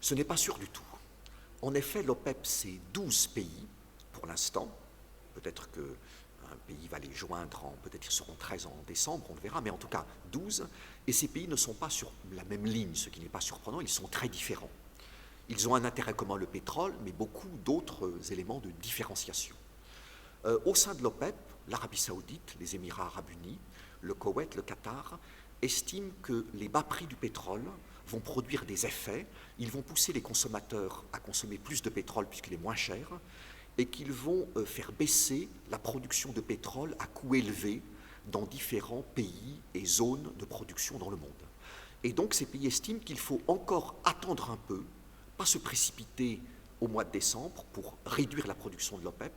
Ce n'est pas sûr du tout. En effet, l'OPEP, c'est 12 pays pour l'instant. Peut-être qu'un pays va les joindre, peut-être qu'ils seront 13 en décembre, on le verra, mais en tout cas 12. Et ces pays ne sont pas sur la même ligne, ce qui n'est pas surprenant, ils sont très différents. Ils ont un intérêt commun, le pétrole, mais beaucoup d'autres éléments de différenciation. Au sein de l'OPEP, l'Arabie saoudite, les Émirats arabes unis, le Koweït, le Qatar, estiment que les bas prix du pétrole vont produire des effets, ils vont pousser les consommateurs à consommer plus de pétrole puisqu'il est moins cher, et qu'ils vont faire baisser la production de pétrole à coût élevé dans différents pays et zones de production dans le monde. Et donc ces pays estiment qu'il faut encore attendre un peu, pas se précipiter au mois de décembre pour réduire la production de l'OPEP,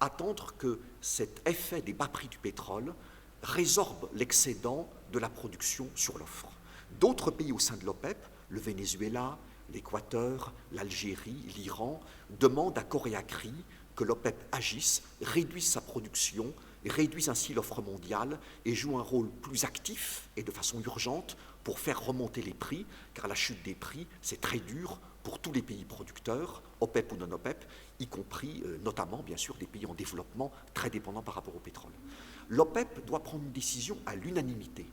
attendre que cet effet des bas prix du pétrole résorbe l'excédent de la production sur l'offre. D'autres pays au sein de l'OPEP, le Venezuela, l'Équateur, l'Algérie, l'Iran, demandent à corps et à cri que l'OPEP agisse, réduise sa production, réduise ainsi l'offre mondiale et joue un rôle plus actif et de façon urgente pour faire remonter les prix, car la chute des prix, c'est très dur pour tous les pays producteurs, OPEP ou non OPEP, y compris notamment, bien sûr, des pays en développement très dépendants par rapport au pétrole. L'OPEP doit prendre une décision à l'unanimité.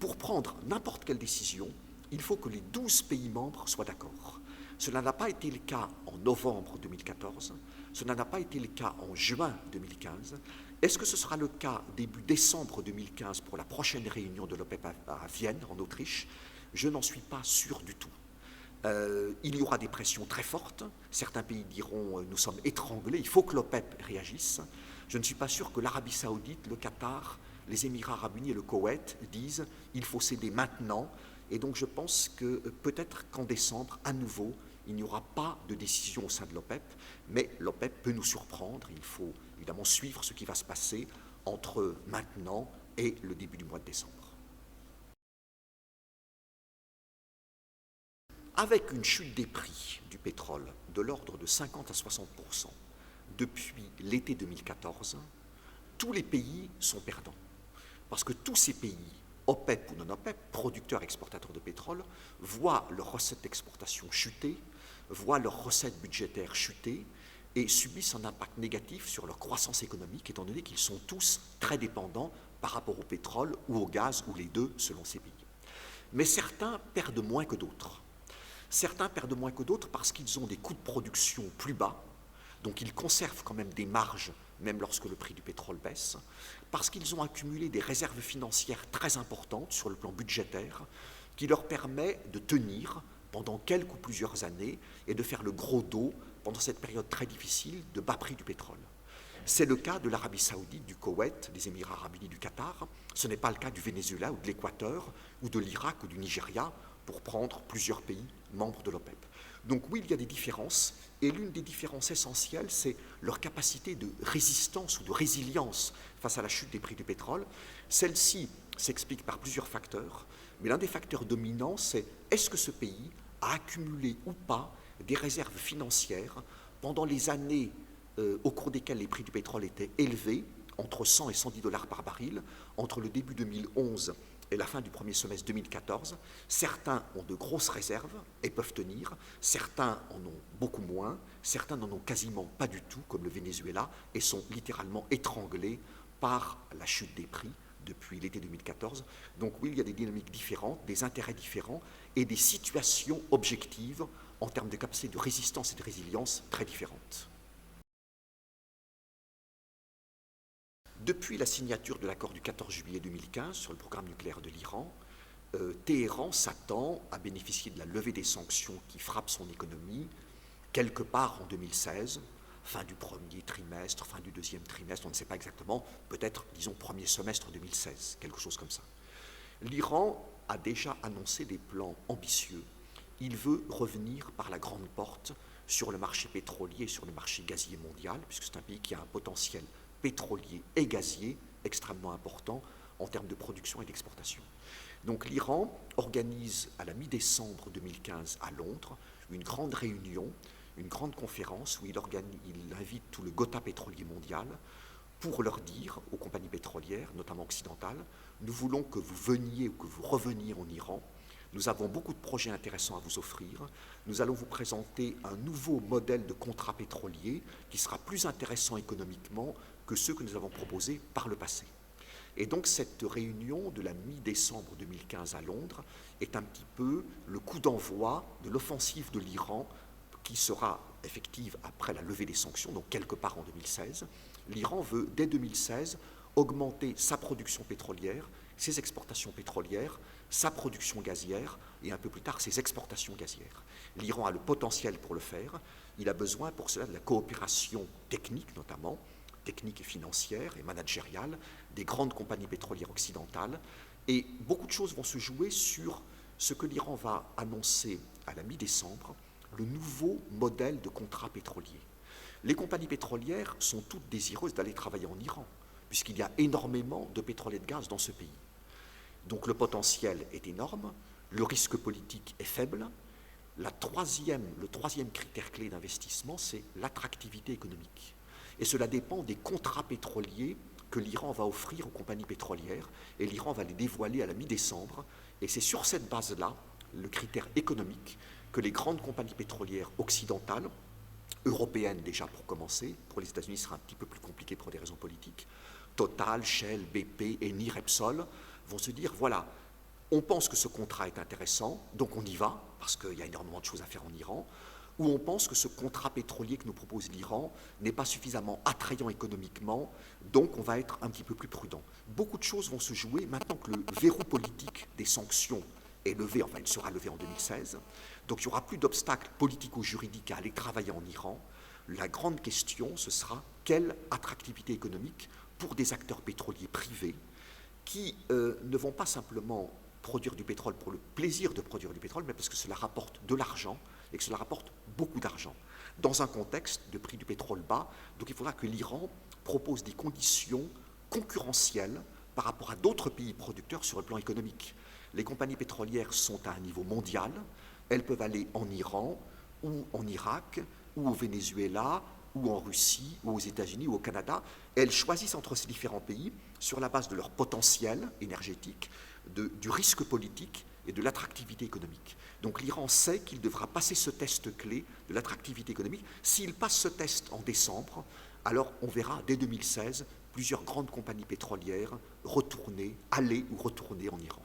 Pour prendre n'importe quelle décision, il faut que les 12 pays membres soient d'accord. Cela n'a pas été le cas en novembre 2014, cela n'a pas été le cas en juin 2015. Est-ce que ce sera le cas début décembre 2015 pour la prochaine réunion de l'OPEP à Vienne, en Autriche? Je n'en suis pas sûr du tout. Il y aura des pressions très fortes. Certains pays diront nous sommes étranglés, il faut que l'OPEP réagisse. Je ne suis pas sûr que l'Arabie saoudite, le Qatar, les Émirats arabes unis et le Koweït disent il faut céder maintenant. Et donc je pense que peut-être qu'en décembre, à nouveau, il n'y aura pas de décision au sein de l'OPEP, mais l'OPEP peut nous surprendre. Il faut évidemment suivre ce qui va se passer entre maintenant et le début du mois de décembre. Avec une chute des prix du pétrole de l'ordre de 50 à 60% depuis l'été 2014, tous les pays sont perdants. Parce que tous ces pays, OPEP ou non OPEP, producteurs et exportateurs de pétrole, voient leurs recettes d'exportation chuter, voient leurs recettes budgétaires chuter et subissent un impact négatif sur leur croissance économique, étant donné qu'ils sont tous très dépendants par rapport au pétrole ou au gaz, ou les deux, selon ces pays. Mais certains perdent moins que d'autres. Certains perdent moins que d'autres parce qu'ils ont des coûts de production plus bas, donc ils conservent quand même des marges, même lorsque le prix du pétrole baisse, parce qu'ils ont accumulé des réserves financières très importantes sur le plan budgétaire, qui leur permet de tenir pendant quelques ou plusieurs années et de faire le gros dos pendant cette période très difficile de bas prix du pétrole. C'est le cas de l'Arabie saoudite, du Koweït, des Émirats arabes unis, du Qatar. Ce n'est pas le cas du Venezuela ou de l'Équateur ou de l'Irak ou du Nigeria, pour prendre plusieurs pays membres de l'OPEP. Donc oui, il y a des différences, et l'une des différences essentielles, c'est leur capacité de résistance ou de résilience face à la chute des prix du pétrole. Celle-ci s'explique par plusieurs facteurs, mais l'un des facteurs dominants, c'est est-ce que ce pays a accumulé ou pas des réserves financières pendant les années au cours desquelles les prix du pétrole étaient élevés, entre 100 et 110 dollars par baril, entre le début 2011 et la fin du premier semestre 2014. Certains ont de grosses réserves et peuvent tenir, certains en ont beaucoup moins, certains n'en ont quasiment pas du tout, comme le Venezuela, et sont littéralement étranglés par la chute des prix depuis l'été 2014. Donc oui, il y a des dynamiques différentes, des intérêts différents et des situations objectives en termes de capacité de résistance et de résilience très différentes. Depuis la signature de l'accord du 14 juillet 2015 sur le programme nucléaire de l'Iran, Téhéran s'attend à bénéficier de la levée des sanctions qui frappent son économie quelque part en 2016, fin du premier trimestre, fin du deuxième trimestre, on ne sait pas exactement, peut-être, disons, premier semestre 2016, quelque chose comme ça. L'Iran a déjà annoncé des plans ambitieux. Il veut revenir par la grande porte sur le marché pétrolier et sur le marché gazier mondial, puisque c'est un pays qui a un potentiel pétrolier et gazier extrêmement important en termes de production et d'exportation. Donc l'Iran organise à la mi-décembre 2015 à Londres une grande réunion, une grande conférence où il invite tout le Gotha pétrolier mondial pour leur dire aux compagnies pétrolières, notamment occidentales, nous voulons que vous veniez ou que vous reveniez en Iran Nous avons beaucoup de projets intéressants à vous offrir. Nous allons vous présenter un nouveau modèle de contrat pétrolier qui sera plus intéressant économiquement que ceux que nous avons proposés par le passé. Et donc cette réunion de la mi-décembre 2015 à Londres est un petit peu le coup d'envoi de l'offensive de l'Iran qui sera effective après la levée des sanctions, donc quelque part en 2016. L'Iran veut, dès 2016, augmenter sa production pétrolière, ses exportations pétrolières, sa production gazière et un peu plus tard ses exportations gazières. L'Iran a le potentiel pour le faire. Il a besoin pour cela de la coopération technique notamment, technique et financière et managériale des grandes compagnies pétrolières occidentales. Et beaucoup de choses vont se jouer sur ce que l'Iran va annoncer à la mi-décembre, le nouveau modèle de contrat pétrolier. Les compagnies pétrolières sont toutes désireuses d'aller travailler en Iran, puisqu'il y a énormément de pétrole et de gaz dans ce pays. Donc le potentiel est énorme, le risque politique est faible. Le troisième critère clé d'investissement, c'est l'attractivité économique. Et cela dépend des contrats pétroliers que l'Iran va offrir aux compagnies pétrolières, et l'Iran va les dévoiler à la mi-décembre. Et c'est sur cette base-là, le critère économique, que les grandes compagnies pétrolières occidentales, européennes déjà pour commencer, pour les États-Unis ce sera un petit peu plus compliqué pour des raisons politiques, Total, Shell, BP, Eni, Repsol, vont se dire, voilà, on pense que ce contrat est intéressant, donc on y va, parce qu'il y a énormément de choses à faire en Iran, ou on pense que ce contrat pétrolier que nous propose l'Iran n'est pas suffisamment attrayant économiquement, donc on va être un petit peu plus prudent. Beaucoup de choses vont se jouer maintenant que le verrou politique des sanctions est levé, enfin il sera levé en 2016, donc il n'y aura plus d'obstacles politico-juridiques à aller travailler en Iran. La grande question, ce sera quelle attractivité économique pour des acteurs pétroliers privés qui ne vont pas simplement produire du pétrole pour le plaisir de produire du pétrole, mais parce que cela rapporte de l'argent et que cela rapporte beaucoup d'argent. Dans un contexte de prix du pétrole bas, donc il faudra que l'Iran propose des conditions concurrentielles par rapport à d'autres pays producteurs sur le plan économique. Les compagnies pétrolières sont à un niveau mondial, elles peuvent aller en Iran ou en Irak ou au Venezuela ou en Russie ou aux États-Unis ou au Canada. Elles choisissent entre ces différents pays sur la base de leur potentiel énergétique, du risque politique et de l'attractivité économique. Donc l'Iran sait qu'il devra passer ce test clé de l'attractivité économique. S'il passe ce test en décembre, alors on verra dès 2016 plusieurs grandes compagnies pétrolières aller ou retourner en Iran.